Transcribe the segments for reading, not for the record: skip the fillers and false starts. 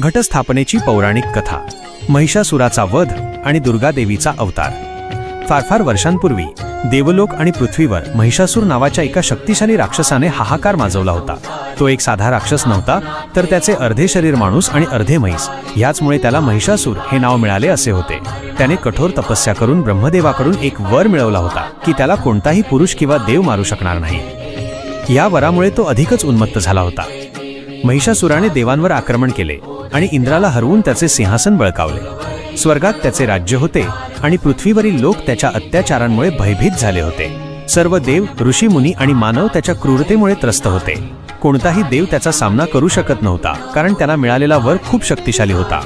घटस्थापनेची पौराणिक कथा, महिषासुराचा वध आणि दुर्गा देवीचा अवतार। फार वर्षांपूर्वी देवलोक आणि पृथ्वीवर महिषासूर नावाच्या एका शक्तिशाली राक्षसाने हाहाकार माजवला होता। तो एक साधा राक्षस नव्हता, तर त्याचे अर्धे शरीर माणूस आणि अर्धे म्हैस, ह्याचमुळे त्याला महिषासूर हे नाव मिळाले असे होते। त्याने कठोर तपस्या करून ब्रह्मदेवाकडून एक वर मिळवला होता की त्याला कोणताही पुरुष किंवा देव मारू शकणार नाही। या वरामुळे तो अधिकच उन्मत्त झाला होता। महिषासुराने देवांवर आक्रमण केले आणि इंद्राला हरवून त्याचे सिंहासन बळकावले। स्वर्गात त्याचे राज्य होते आणि पृथ्वीवरील लोक त्याच्या अत्याचारांमुळे भयभीत झाले होते। सर्व देव, ऋषी मुनी आणि मानव त्याच्या क्रूरतेमुळे त्रस्त होते। कोणताही देव त्याचा सामना करू शकत नव्हता, कारण त्याला मिळालेला वर खूप शक्तिशाली होता।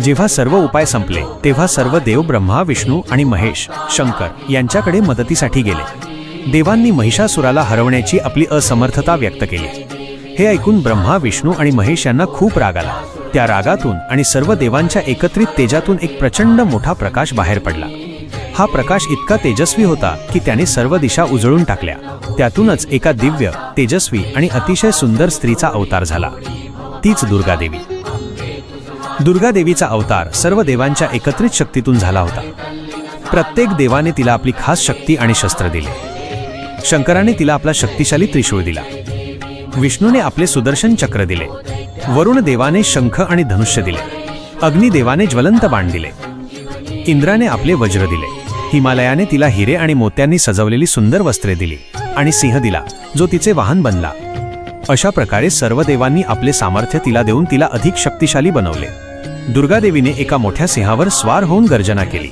जेव्हा सर्व उपाय संपले तेव्हा सर्व देव ब्रह्मा, विष्णू आणि महेश, शंकर यांच्याकडे मदतीसाठी गेले। देवांनी महिषासुराला हरवण्याची आपली असमर्थता व्यक्त केली। हे ऐकून ब्रह्मा, विष्णू आणि महेश यांना खूप राग आला। त्या रागातून आणि सर्व देवांच्या एकत्रित तेजातून एक प्रचंड मोठा प्रकाश बाहेर पडला। हा प्रकाश इतका तेजस्वी होता की त्याने सर्व दिशा उजळून टाकल्या। त्यातूनच एका दिव्य, तेजस्वी आणि अतिशय सुंदर स्त्रीचा अवतार झाला, तीच दुर्गा देवी। दुर्गा देवीचा अवतार सर्व देवांच्या एकत्रित शक्तीतून झाला होता। प्रत्येक देवाने तिला आपली खास शक्ती आणि शस्त्र दिले। शंकराने तिला आपला शक्तिशाली त्रिशूळ दिला, विष्णूने आपले सुदर्शन चक्र दिले, वरुण देवाने शंख आणि धनुष्य दिले, अग्निदेवाने ज्वलंत बाण दिले, इंद्राने आपले वज्र दिले, हिमालयाने तिला हिरे आणि मोत्यांनी सजवलेली सुंदर वस्त्रे दिली आणि सिंह दिला, जो तिचे वाहन बनला। अशा प्रकारे सर्व देवांनी आपले सामर्थ्य तिला देऊन तिला अधिक शक्तिशाली बनवले। दुर्गा देवीने एका मोठ्या सिंहावर स्वार होऊन गर्जना केली।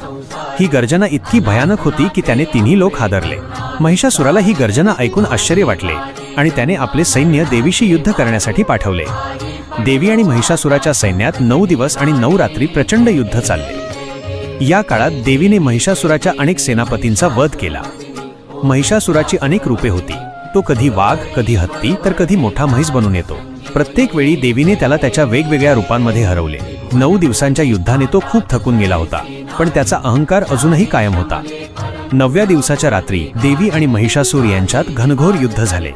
ही गर्जना इतकी भयानक होती की त्याने तिन्ही लोक हादरले। महिषासुराला ही गर्जना ऐकून आश्चर्य वाटले आणि त्याने आपले सैन्य देवीशी युद्ध करण्यासाठी पाठवले। देवी आणि महिषासुराच्या सैन्यात 9 दिवस आणि 9 रात्री प्रचंड युद्ध चालले। या काळात देवीने महिषासुराच्या अनेक सेनापतींचा वध केला। महिषासुराची अनेक रूपे होती। तो कधी वाघ, कधी हत्ती, तर कधी मोठा म्हैस बनून येतो। प्रत्येक वेळी देवीने त्याला त्याच्या वेगवेगळ्या रूपांमध्ये हरवले। 9 दिवसांच्या युद्धाने तो खूप थकून गेला होता, पण त्याचा अहंकार अजूनही कायम होता। 9व्या दिवसाच्या रात्री देवी आणि महिषासूर यांच्यात घनघोर युद्ध झाले।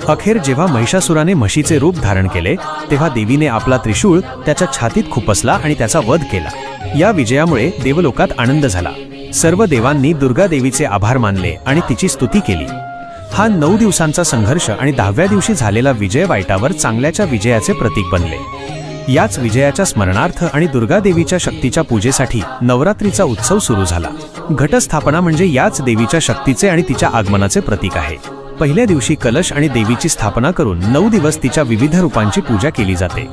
अखेर जेव्हा महिषासुराने म्हशीचे रूप धारण केले तेव्हा देवीने आपला त्रिशूळ त्याच्या छातीत खुपसला आणि त्याचा वध केला। या विजयामुळे देवलोकात आनंद झाला। सर्व देवांनी दुर्गा देवीचे आभार मानले आणि तिची स्तुती केली। हा 9 दिवसांचा संघर्ष आणि 10व्या दिवशी झालेला विजय वाईटावर चांगल्याच्या विजयाचे प्रतीक बनले। याच विजयाच्या स्मरणार्थ आणि दुर्गा देवीच्या शक्तीच्या पूजेसाठी नवरात्रीचा उत्सव सुरू झाला। घटस्थापना म्हणजे याच देवीच्या शक्तीचे आणि तिच्या आगमनाचे प्रतीक आहे। पहिल्या दिवशी कलश आणि देवीची स्थापना करून 9 दिवस तिच्या विविध रूपांची पूजा केली जाते।